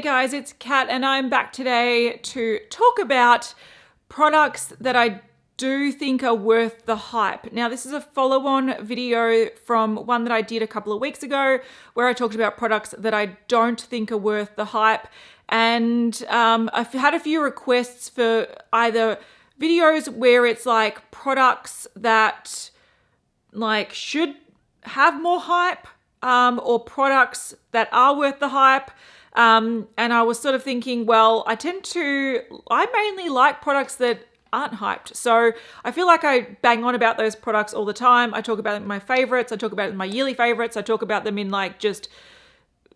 Hey guys, it's Kat and I'm back today to talk about products that I do think are worth the hype. Now this is a follow-on video from one that I did a couple of weeks ago where I talked about products that I don't think are worth the hype, and I've had a few requests for either videos where it's like products that like should have more hype or products that are worth the hype. And I was sort of thinking, well, I mainly like products that aren't hyped. So I feel like I bang on about those products all the time. I talk about them in my favorites. I talk about it in my yearly favorites. I talk about them in like just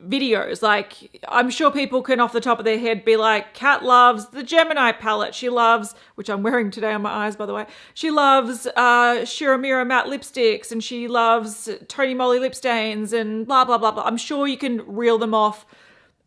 videos. Like I'm sure people can off the top of their head be like, Kat loves the Gemini palette. She loves, which I'm wearing today on my eyes, by the way. She loves Shiramira matte lipsticks, and she loves Tony Moly lip stains and blah, blah, blah, blah. I'm sure you can reel them off.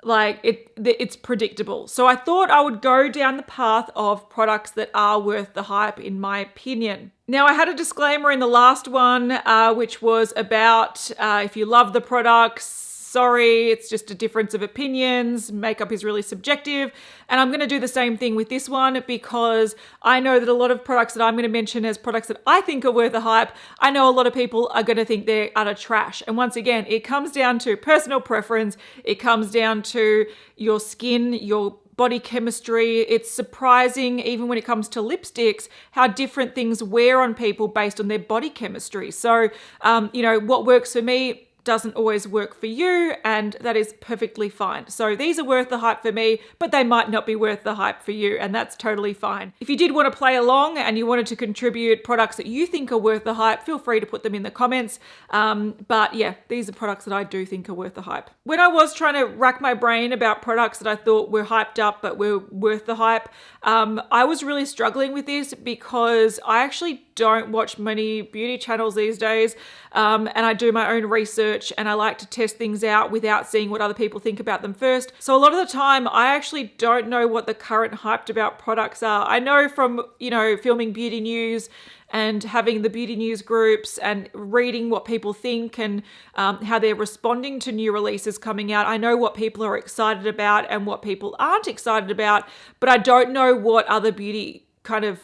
Like it's predictable. So I thought I would go down the path of products that are worth the hype in my opinion. Now I had a disclaimer in the last one, which was about if you love the products, sorry, it's just a difference of opinions. Makeup is really subjective. And I'm going to do the same thing with this one because I know that a lot of products that I'm going to mention as products that I think are worth the hype, I know a lot of people are going to think they're utter trash. And once again, it comes down to personal preference. It comes down to your skin, your body chemistry. It's surprising, even when it comes to lipsticks, how different things wear on people based on their body chemistry. So, what works for me doesn't always work for you, and that is perfectly fine. So these are worth the hype for me, but they might not be worth the hype for you, and that's totally fine. If you did want to play along and you wanted to contribute products that you think are worth the hype, feel free to put them in the comments. But yeah, these are products that I do think are worth the hype. When I was trying to rack my brain about products that I thought were hyped up but were worth the hype, I was really struggling with this because I actually don't watch many beauty channels these days, and I do my own research and I like to test things out without seeing what other people think about them first. So a lot of the time I actually don't know what the current hyped about products are. I know from, filming beauty news and having the beauty news groups and reading what people think and how they're responding to new releases coming out. I know what people are excited about and what people aren't excited about, but I don't know what other beauty kind of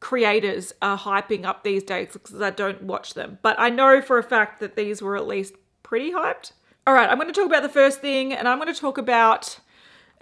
creators are hyping up these days because I don't watch them. But I know for a fact that these were at least pretty hyped. All right, I'm going to talk about the first thing, and I'm going to talk about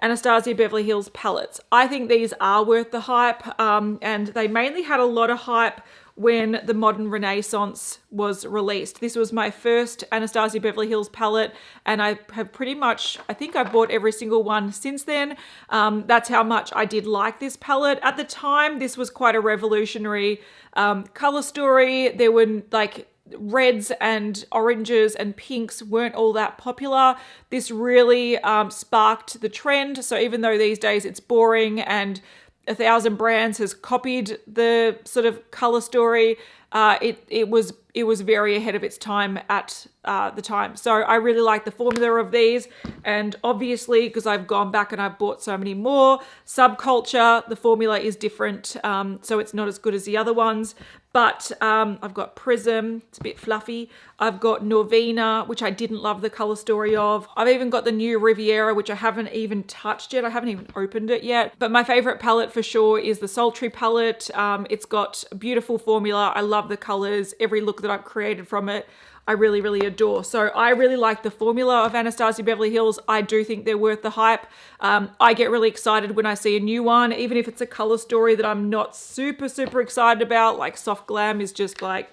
Anastasia Beverly Hills palettes. I think these are worth the hype, and they mainly had a lot of hype when the Modern Renaissance was released. This was my first Anastasia Beverly Hills palette, and I have I think I've bought every single one since then. That's how much I did like this palette. At the time, this was quite a revolutionary color story. There were like reds and oranges and pinks weren't all that popular. This really sparked the trend. So even though these days it's boring and 1,000 brands has copied the sort of color story, it was very ahead of its time at the time. So I really like the formula of these, and obviously because I've gone back and I've bought so many more, Subculture, the formula is different, so it's not as good as the other ones. But I've got Prism, it's a bit fluffy. I've got Norvina, which I didn't love the color story of. I've even got the new Riviera, which I haven't even touched yet. I haven't even opened it yet. But my favorite palette for sure is the Sultry palette. It's got a beautiful formula. I love the colors. Every look that I've created from it, I really, really adore. So I really like the formula of Anastasia Beverly Hills. I do think they're worth the hype. I get really excited when I see a new one, even if it's a color story that I'm not super, super excited about. Like Soft Glam is just like,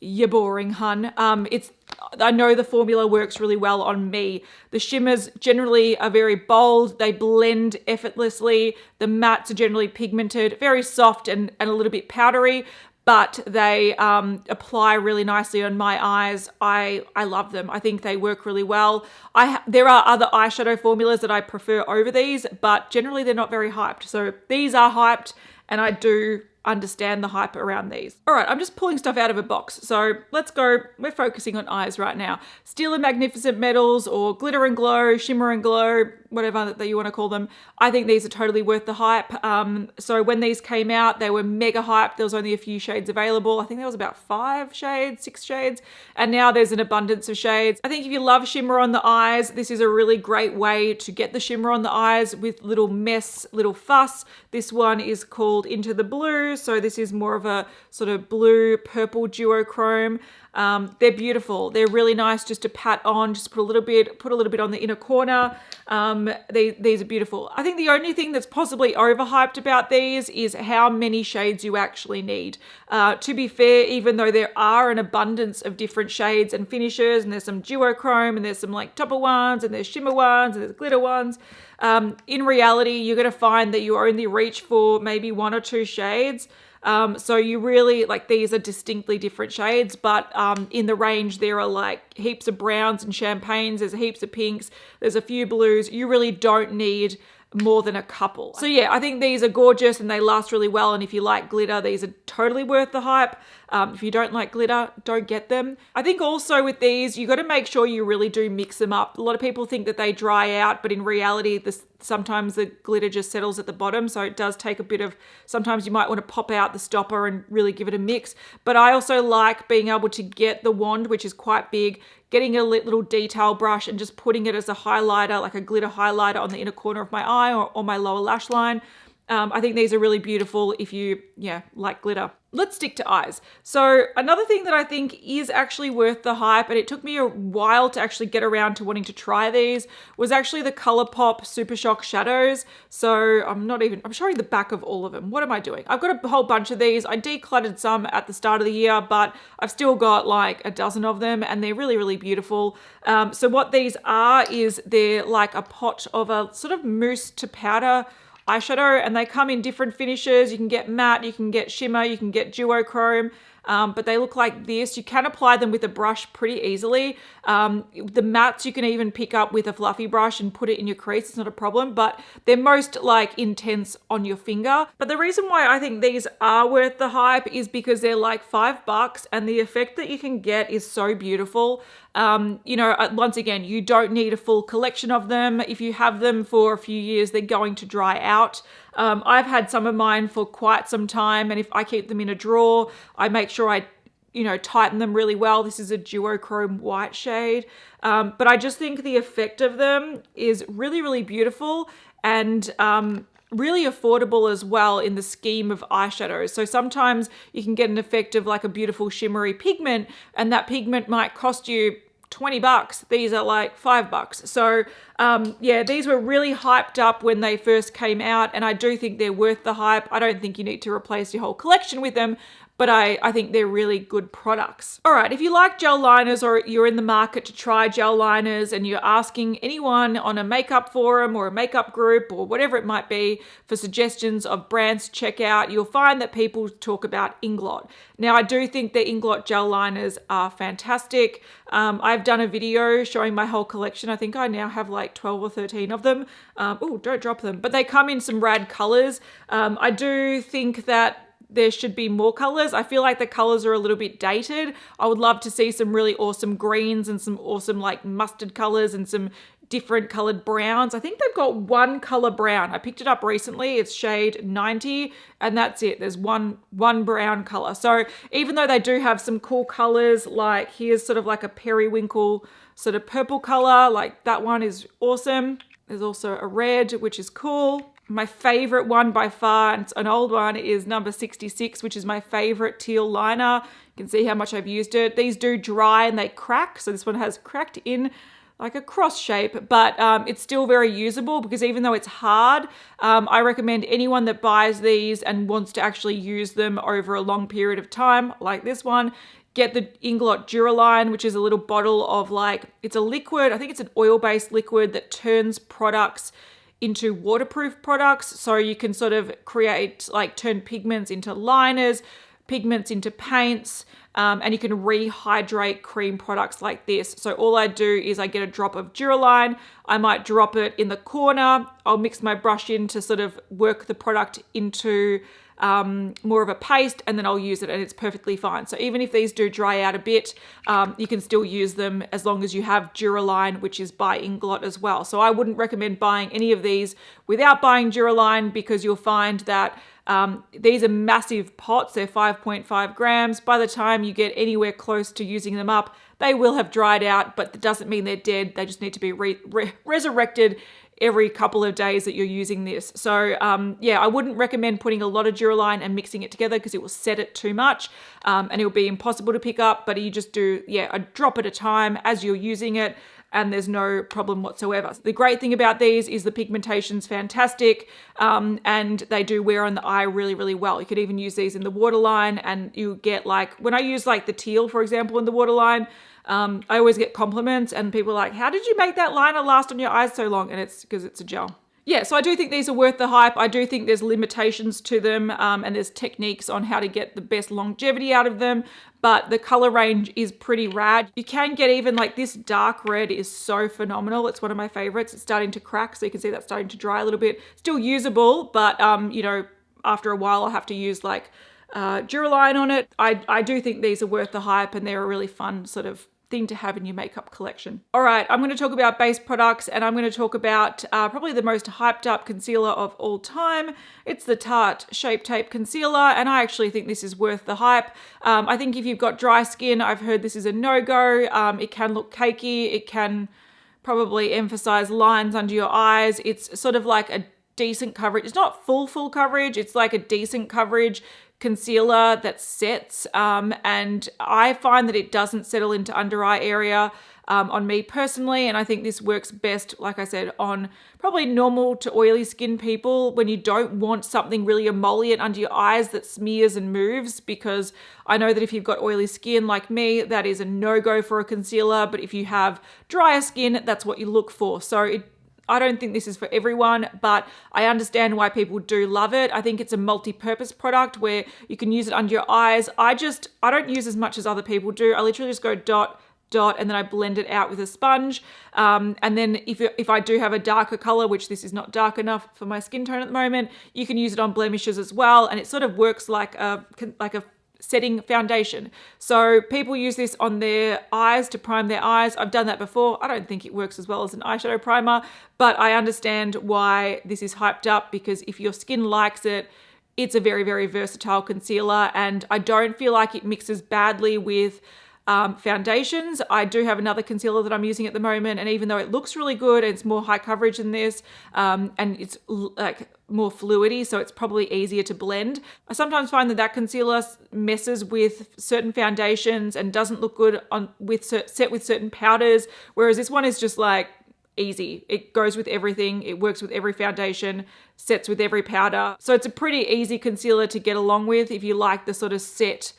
you're boring, hun. I know the formula works really well on me. The shimmers generally are very bold. They blend effortlessly. The mattes are generally pigmented, very soft and a little bit powdery, but they apply really nicely on my eyes. I love them. I think they work really well. There are other eyeshadow formulas that I prefer over these, but generally they're not very hyped. So these are hyped, and I do understand the hype around these. All right, I'm just pulling stuff out of a box. So let's go. We're focusing on eyes right now. Stila Magnificent Metals or Glitter and Glow, Shimmer and Glow, whatever that you want to call them. I think these are totally worth the hype. So when these came out, they were mega hyped. There was only a few shades available. I think there was about 5 shades, 6 shades, and now there's an abundance of shades. I think if you love shimmer on the eyes, this is a really great way to get the shimmer on the eyes with little mess, little fuss. This one is called Into the Blue, so this is more of a sort of blue purple duochrome. They're beautiful. They're really nice just to pat on, just put a little bit on the inner corner. These are beautiful. I think the only thing that's possibly overhyped about these is how many shades you actually need. To be fair, even though there are an abundance of different shades and finishes, and there's some duochrome, and there's some like topper ones, and there's shimmer ones, and there's glitter ones, in reality, you're going to find that you only reach for maybe 1 or 2 shades. So you really, like, these are distinctly different shades, but in the range there are like heaps of browns and champagnes, there's heaps of pinks, there's a few blues. You really don't need more than a couple. So yeah, I think these are gorgeous and they last really well, and if you like glitter, these are totally worth the hype. If you don't like glitter, don't get them. I think also with these, you got to make sure you really do mix them up. A lot of people think that they dry out, but in reality, sometimes the glitter just settles at the bottom, so it does take a bit of, sometimes you might want to pop out the stopper and really give it a mix. But I also like being able to get the wand, which is quite big, getting a little detail brush and just putting it as a highlighter, like a glitter highlighter on the inner corner of my eye or my lower lash line. I think these are really beautiful if you, like glitter. Let's stick to eyes. So another thing that I think is actually worth the hype, and it took me a while to actually get around to wanting to try these, was actually the Colourpop Supershock shadows. So I'm showing the back of all of them. What am I doing? I've got a whole bunch of these. I decluttered some at the start of the year, but I've still got like a dozen of them, and they're really, really beautiful. So what these are is they're like a pot of a sort of mousse to powder eyeshadow, and they come in different finishes. You can get matte, you can get shimmer, you can get duochrome, but they look like this. You can apply them with a brush pretty easily. The mattes you can even pick up with a fluffy brush and put it in your crease. It's not a problem, but they're most like intense on your finger. But the reason why I think these are worth the hype is because they're like $5 and the effect that you can get is so beautiful. Once again, you don't need a full collection of them. If you have them for a few years, they're going to dry out. I've had some of mine for quite some time, and if I keep them in a drawer, I make sure I tighten them really well. This is a duochrome white shade. But I just think the effect of them is really, really beautiful and really affordable as well in the scheme of eyeshadows. So sometimes you can get an effect of like a beautiful shimmery pigment, and that pigment might cost you $20. These are like $5. So these were really hyped up when they first came out, and I do think they're worth the hype. I don't think you need to replace your whole collection with them, but I think they're really good products. All right, if you like gel liners or you're in the market to try gel liners and you're asking anyone on a makeup forum or a makeup group or whatever it might be for suggestions of brands to check out, you'll find that people talk about Inglot. Now, I do think the Inglot gel liners are fantastic. I've done a video showing my whole collection. I think I now have like 12 or 13 of them. Oh, don't drop them. But they come in some rad colors. I do think that there should be more colors. I feel like the colors are a little bit dated. I would love to see some really awesome greens and some awesome like mustard colors and some different colored browns. I think they've got one color brown. I picked it up recently. It's shade 90 and that's it. There's one brown color. So even though they do have some cool colors, like here's sort of like a periwinkle sort of purple color, like that one is awesome. There's also a red, which is cool. My favorite one by far, and it's an old one, is number 66, which is my favorite teal liner. You can see how much I've used it. These do dry and they crack. So this one has cracked in like a cross shape, but it's still very usable because even though it's hard, I recommend anyone that buys these and wants to actually use them over a long period of time, like this one, get the Inglot Duraline, which is a little bottle of it's a liquid. I think it's an oil-based liquid that turns products into waterproof products. So you can sort of turn pigments into liners, pigments into paints, and you can rehydrate cream products like this. So all I do is I get a drop of Duraline. I might drop it in the corner I'll mix my brush in to sort of work the product into more of a paste, and then I'll use it and it's perfectly fine. So even if these do dry out a bit, you can still use them as long as you have Duraline, which is by Inglot as well. So I wouldn't recommend buying any of these without buying Duraline, because you'll find that these are massive pots. They're 5.5 grams. By the time you get anywhere close to using them up, they will have dried out, but that doesn't mean they're dead. They just need to be resurrected every couple of days that you're using this. So yeah, I wouldn't recommend putting a lot of Duraline and mixing it together, because it will set it too much and it will be impossible to pick up. But you just do, yeah, a drop at a time as you're using it, and there's no problem whatsoever. The great thing about these is the pigmentation's fantastic, and they do wear on the eye really, really well. You could even use these in the waterline, and you get like, when I use like the teal, for example, in the waterline, I always get compliments and people are like, how did you make that liner last on your eyes so long? And it's because it's a gel. Yeah, so I do think these are worth the hype. I do think there's limitations to them, and there's techniques on how to get the best longevity out of them, but the color range is pretty rad. You can get even like this dark red is so phenomenal. It's one of my favorites. It's starting to crack, so you can see that's starting to dry a little bit. Still usable, but you know, after a while I'll have to use like Duraline on it. I do think these are worth the hype, and they're a really fun sort of thing to have in your makeup collection. All right, I'm going to talk about base products, and I'm going to talk about probably the most hyped up concealer of all time. It's the Tarte Shape Tape Concealer, and I actually think this is worth the hype. I think if you've got dry skin, I've heard this is a no-go. It can look cakey. It can probably emphasize lines under your eyes. It's sort of like a decent coverage. It's not full coverage. It's like a decent coverage concealer that sets, and I find that it doesn't settle into under eye area on me personally, and I think this works best, like I said, on probably normal to oily skin people when you don't want something really emollient under your eyes that smears and moves, because I know that if you've got oily skin like me, that is a no-go for a concealer, but if you have drier skin, that's what you look for. So I don't think this is for everyone, but I understand why people do love it. I think it's a multi-purpose product where you can use it under your eyes. I don't use as much as other people do. I literally just go dot, and then I blend it out with a sponge. And then if I do have a darker color, which this is not dark enough for my skin tone at the moment, you can use it on blemishes as well. And it sort of works like a setting foundation. So people use this on their eyes to prime their eyes. I've done that before. I don't think it works as well as an eyeshadow primer, but I understand why this is hyped up, because if your skin likes it, it's a very, very versatile concealer, and I don't feel like it mixes badly with foundations. I do have another concealer that I'm using at the moment, and even though it looks really good, it's more high coverage than this, and it's like more fluidy, so it's probably easier to blend. I sometimes find that concealer messes with certain foundations and doesn't look good set with certain powders, whereas this one is just like easy. It goes with everything. It works with every foundation, sets with every powder. So it's a pretty easy concealer to get along with if you like the sort of set,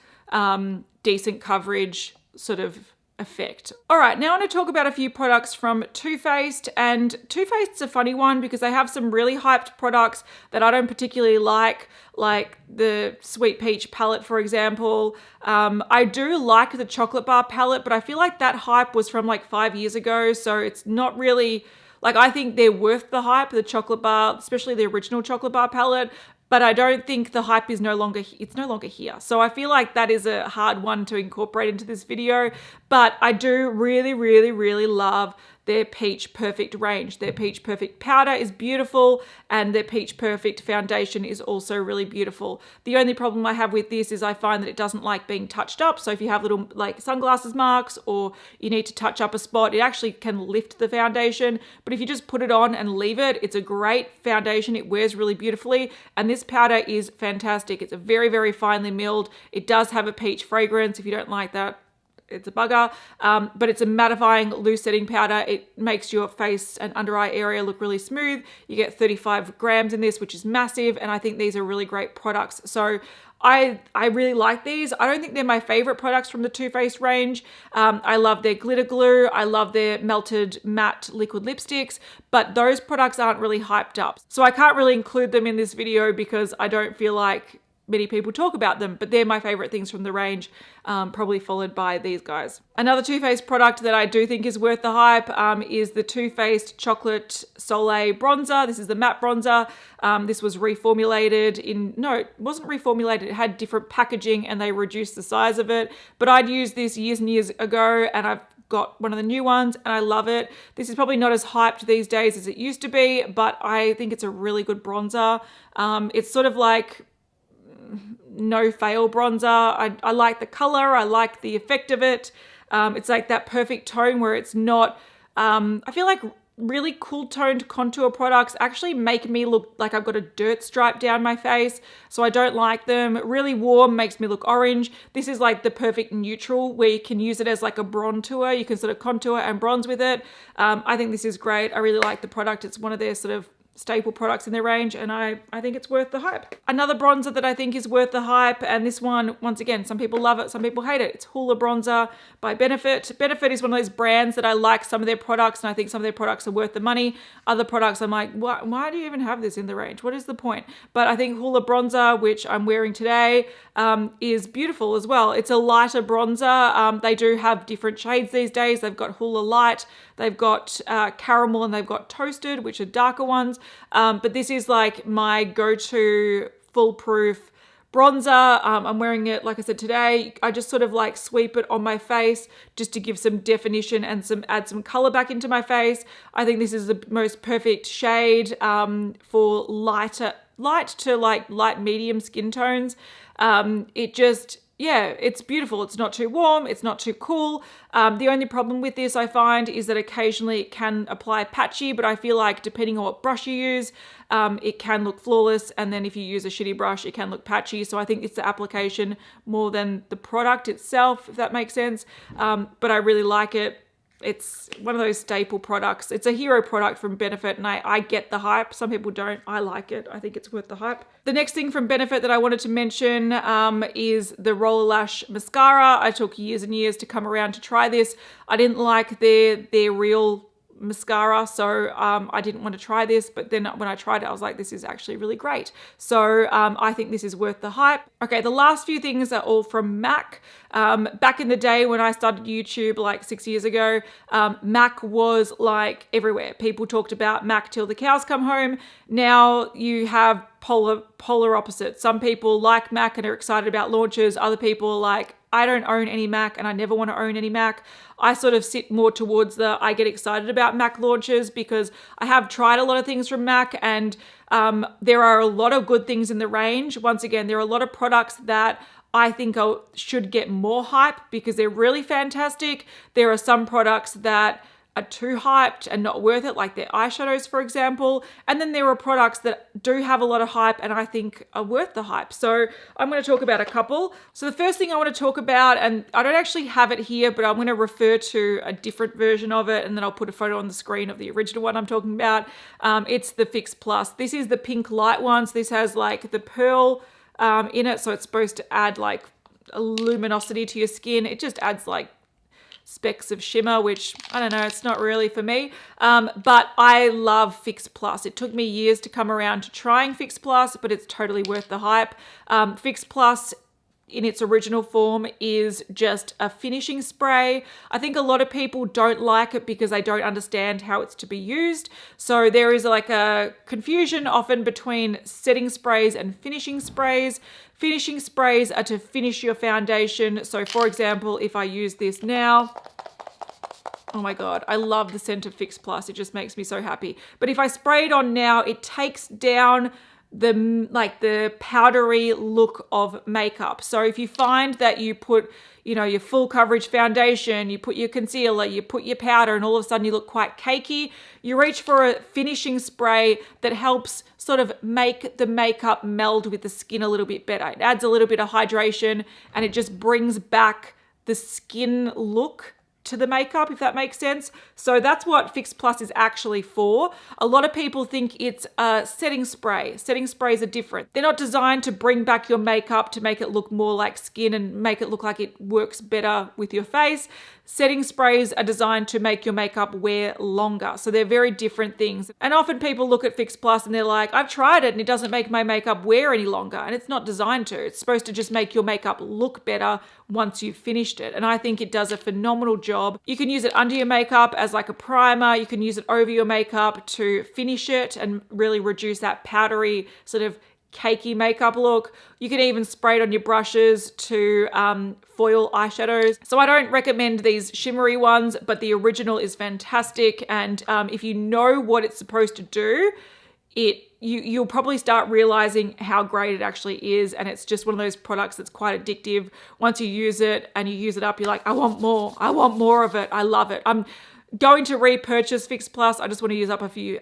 decent coverage sort of effect. All right, now I want to talk about a few products from Too Faced, and Too Faced's a funny one because they have some really hyped products that I don't particularly like the Sweet Peach palette, for example. I do like the chocolate bar palette, but I feel like that hype was from like 5 years ago, so it's not really, like, I think they're worth the hype, the chocolate bar, especially the original chocolate bar palette, but I don't think the hype is no longer here. So I feel like that is a hard one to incorporate into this video, but I do really, really, really love their Peach Perfect range. Their Peach Perfect powder is beautiful, and their Peach Perfect foundation is also really beautiful. The only problem I have with this is I find that it doesn't like being touched up. So if you have little like sunglasses marks, or you need to touch up a spot, it actually can lift the foundation. But if you just put it on and leave it, it's a great foundation. It wears really beautifully, and this powder is fantastic. It's a very, very finely milled. It does have a peach fragrance. If you don't like that, it's a bugger, but it's a mattifying, loose setting powder. It makes your face and under eye area look really smooth. You get 35 grams in this, which is massive, and I think these are really great products. So I really like these. I don't think they're my favorite products from the Too Faced range. I love their glitter glue. I love their melted matte liquid lipsticks, but those products aren't really hyped up. So I can't really include them in this video because I don't feel like many people talk about them, but they're my favorite things from the range, probably followed by these guys. Another Too Faced product that I do think is worth the hype is the Too Faced Chocolate Soleil bronzer. This is the matte bronzer. This was reformulated no, it wasn't reformulated. It had different packaging and they reduced the size of it, but I'd used this years and years ago and I've got one of the new ones and I love it. This is probably not as hyped these days as it used to be, but I think it's a really good bronzer. It's sort of like no fail bronzer. I like the color. I like the effect of it. It's like that perfect tone where it's not, I feel like really cool toned contour products actually make me look like I've got a dirt stripe down my face. So I don't like them. Really warm makes me look orange. This is like the perfect neutral where you can use it as like a bronzer. You can sort of contour and bronze with it. I think this is great. I really like the product. It's one of their sort of staple products in their range and I think it's worth the hype. Another bronzer that I think is worth the hype, and this one, once again, some people love it, some people hate it. It's Hoola bronzer by Benefit. Benefit is one of those brands that I like some of their products and I think some of their products are worth the money. Other products I'm like, why do you even have this in the range? What is the point? But I think Hoola bronzer, which I'm wearing today, is beautiful as well. It's a lighter bronzer. They do have different shades these days. They've got Hoola Light, they've got Caramel, and they've got Toasted, which are darker ones. But this is like my go-to foolproof bronzer. I'm wearing it, like I said, today. I just sort of like sweep it on my face just to give some definition and add some color back into my face. I think this is the most perfect shade for light to like light medium skin tones. Yeah, it's beautiful. It's not too warm. It's not too cool. The only problem with this I find is that occasionally it can apply patchy, but I feel like depending on what brush you use, it can look flawless. And then if you use a shitty brush, it can look patchy. So I think it's the application more than the product itself, if that makes sense. But I really like it. It's one of those staple products. It's a hero product from Benefit and I get the hype. Some people don't. I like it. I think it's worth the hype. The next thing from Benefit that I wanted to mention is the Roller Lash Mascara. I took years and years to come around to try this. I didn't like their real mascara, so I didn't want to try this, but then when I tried it I was like, this is actually really great. So I think this is worth the hype. Okay, the last few things are all from MAC. Back in the day when I started YouTube like 6 years ago, MAC was like everywhere. People talked about MAC till the cows come home. Now you have polar opposites. Some people like MAC and are excited about launches. Other people are like, I don't own any MAC and I never want to own any MAC. I sort of sit more towards I get excited about MAC launches because I have tried a lot of things from MAC and there are a lot of good things in the range. Once again, there are a lot of products that I think should get more hype because they're really fantastic. There are some products that are too hyped and not worth it, like their eyeshadows, for example. And then there are products that do have a lot of hype and I think are worth the hype. So I'm going to talk about a couple. So the first thing I want to talk about, and I don't actually have it here, but I'm going to refer to a different version of it and then I'll put a photo on the screen of the original one I'm talking about. It's the Fix Plus. This is the pink light one. So this has like the pearl in it. So it's supposed to add like a luminosity to your skin. It just adds like specks of shimmer, which I don't know, it's not really for me. But I love Fix Plus. It took me years to come around to trying Fix Plus, but it's totally worth the hype. Fix Plus in its original form is just a finishing spray. I think a lot of people don't like it because they don't understand how it's to be used. So there is like a confusion often between setting sprays and finishing sprays. Finishing sprays are to finish your foundation. So for example, if I use this now, oh my God, I love the scent of Fix Plus. It just makes me so happy. But if I spray it on now, it takes down the powdery look of makeup. So if you find that you put, your full coverage foundation, you put your concealer, you put your powder, and all of a sudden you look quite cakey, you reach for a finishing spray that helps sort of make the makeup meld with the skin a little bit better. It adds a little bit of hydration and it just brings back the skin look to the makeup, if that makes sense. So that's what Fix Plus is actually for. A lot of people think it's a setting spray. Setting sprays are different. They're not designed to bring back your makeup to make it look more like skin and make it look like it works better with your face. Setting sprays are designed to make your makeup wear longer. So they're very different things. And often people look at Fix Plus and they're like, I've tried it and it doesn't make my makeup wear any longer. And it's not designed to. It's supposed to just make your makeup look better once you've finished it. And I think it does a phenomenal job. You can use it under your makeup as like a primer. You can use it over your makeup to finish it and really reduce that powdery sort of cakey makeup look. You can even spray it on your brushes to foil eyeshadows. So I don't recommend these shimmery ones, but the original is fantastic. And if you know what it's supposed to do, you'll probably start realizing how great it actually is. And it's just one of those products that's quite addictive. Once you use it and you use it up, you're like, I want more. I want more of it. I love it. I'm going to repurchase Fix Plus. I just want to use up a few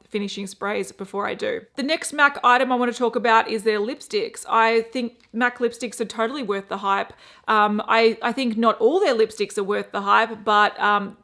finishing sprays before I do. The next MAC item I want to talk about is their lipsticks. I think MAC lipsticks are totally worth the hype. I think not all their lipsticks are worth the hype, but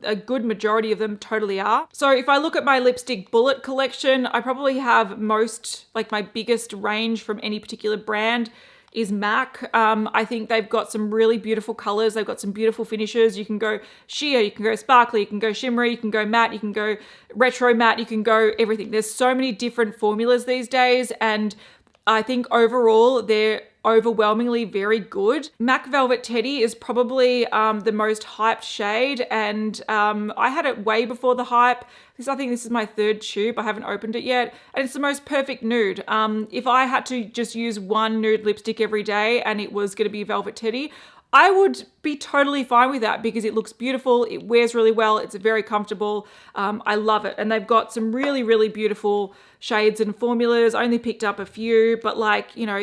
a good majority of them totally are. So if I look at my lipstick bullet collection, I probably have my biggest range from any particular brand is MAC. I think they've got some really beautiful colors. They've got some beautiful finishes. You can go sheer, you can go sparkly, you can go shimmery, you can go matte, you can go retro matte, you can go everything. There's so many different formulas these days, and I think overall they're overwhelmingly very good. MAC Velvet Teddy is probably the most hyped shade, and I had it way before the hype. I think this is my third tube. I haven't opened it yet, and it's the most perfect nude. If I had to just use one nude lipstick every day and it was going to be Velvet Teddy, I would be totally fine with that because it looks beautiful, it wears really well, it's very comfortable. I love it. And they've got some really, really beautiful shades and formulas. I only picked up a few, but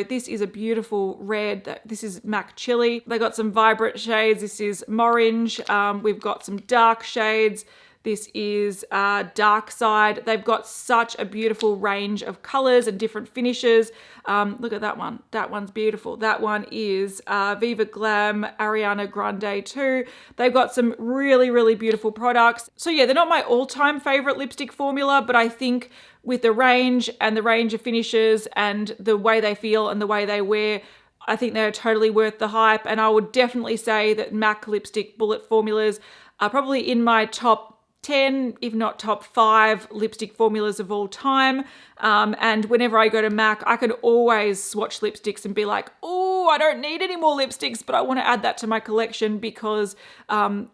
this is a beautiful red. This is MAC Chili. They got some vibrant shades. This is Morange. We've got some dark shades. This is Dark Side. They've got such a beautiful range of colors and different finishes. Look at that one. That one's beautiful. That one is Viva Glam Ariana Grande 2. They've got some really, really beautiful products. So yeah, they're not my all-time favorite lipstick formula, but I think with the range and the range of finishes and the way they feel and the way they wear, I think they're totally worth the hype. And I would definitely say that MAC lipstick bullet formulas are probably in my top 10, if not top 5 lipstick formulas of all time. And whenever I go to MAC, I can always swatch lipsticks and be like, oh, I don't need any more lipsticks, but I want to add that to my collection because, I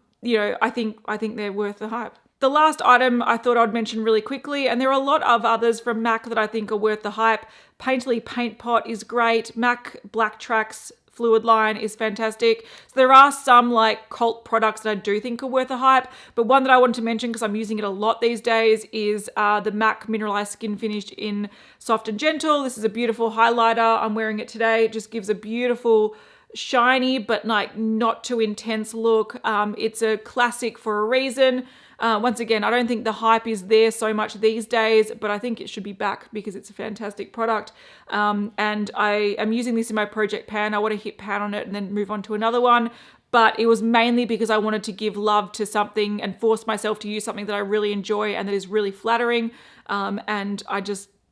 think they're worth the hype. The last item I thought I'd mention really quickly, and there are a lot of others from MAC that I think are worth the hype. Painterly Paint Pot is great. MAC Black Tracks fluid line is fantastic. So there are some cult products that I do think are worth a hype, but one that I wanted to mention because I'm using it a lot these days is the MAC Mineralized Skinfinish in Soft and Gentle. This is a beautiful highlighter. I'm wearing it today. It just gives a beautiful shiny but not too intense look. It's a classic for a reason. Once again, I don't think the hype is there so much these days, but I think it should be back because it's a fantastic product. And I am using this in my project pan. I want to hit pan on it and then move on to another one. But it was mainly because I wanted to give love to something and force myself to use something that I really enjoy and that is really flattering. And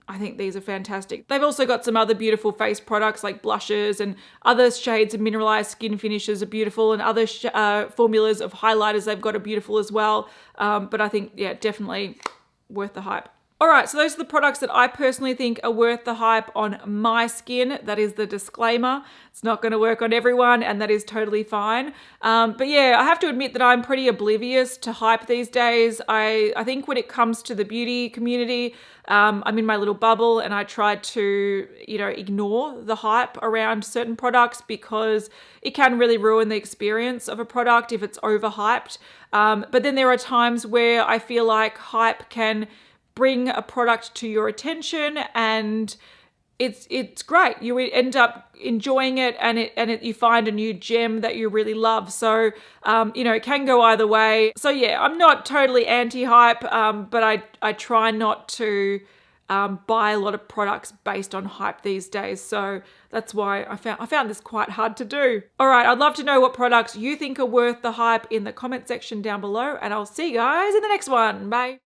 I think these are fantastic. They've also got some other beautiful face products like blushes, and other shades of mineralized skin finishes are beautiful, and other formulas of highlighters they've got are beautiful as well. But I think, yeah, definitely worth the hype. All right, so those are the products that I personally think are worth the hype on my skin. That is the disclaimer. It's not going to work on everyone, and that is totally fine. But yeah, I have to admit that I'm pretty oblivious to hype these days. I think when it comes to the beauty community, I'm in my little bubble, and I try to, ignore the hype around certain products because it can really ruin the experience of a product if it's overhyped. But then there are times where I feel like hype can bring a product to your attention, and it's great. You end up enjoying it, and you find a new gem that you really love. So it can go either way. So yeah, I'm not totally anti-hype, but I try not to buy a lot of products based on hype these days. So that's why I found this quite hard to do. All right, I'd love to know what products you think are worth the hype in the comment section down below, and I'll see you guys in the next one. Bye.